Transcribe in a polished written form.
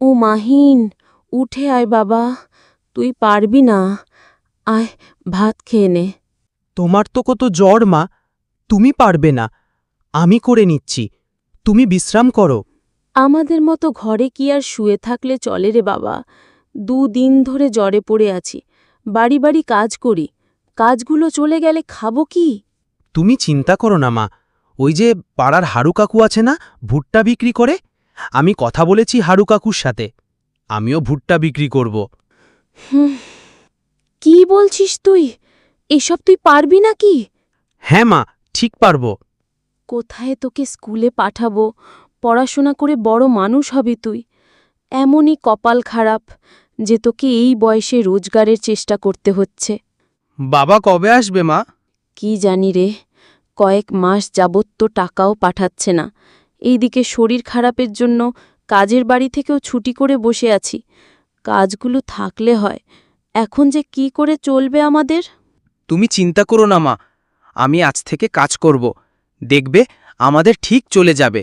ও মাহিন, উঠে আয় বাবা, তুই পারবি না। আয়, ভাত খেয়ে নে। তোমার তো কত জ্বর মা, তুমি পারবে না, আমি করে নিচ্ছি, তুমি বিশ্রাম করো। আমাদের মতো ঘরে কি আর শুয়ে থাকলে চলে রে বাবা? 2 দিন ধরে জ্বরে পড়ে আছি, বাড়ি বাড়ি কাজ করি, কাজগুলো চলে গেলে খাবো কি? তুমি চিন্তা করো না মা, ওই যে পাড়ার হারু কাকু আছে না, ভুট্টা বিক্রি করে, আমি কথা বলেছি হারু কাকুর সাথে, আমিও ভুট্টা বিক্রি করব। কি বলছিস তুই? এসব তুই পারবি নাকি? হ্যাঁ মা, ঠিক পারবো। কোথায় তোকে স্কুলে পাঠাবো? পড়াশোনা করে বড় মানুষ হবি তুই। এমনই কপাল খারাপ যে তোকে এই বয়সে রোজগারের চেষ্টা করতে হচ্ছে। বাবা কবে আসবে মা? কি জানি রে, কয়েক মাস যাবৎ তো টাকাও পাঠাচ্ছে না। এইদিকে শরীর খারাপের জন্য কাজের বাড়ি থেকেও ছুটি করে বসে আছি। কাজগুলো থাকলে হয়, এখন যে কি করে চলবে আমাদের? তুমি চিন্তা করো না মা, আমি আজ থেকে কাজ করব, দেখবে আমাদের ঠিক চলে যাবে।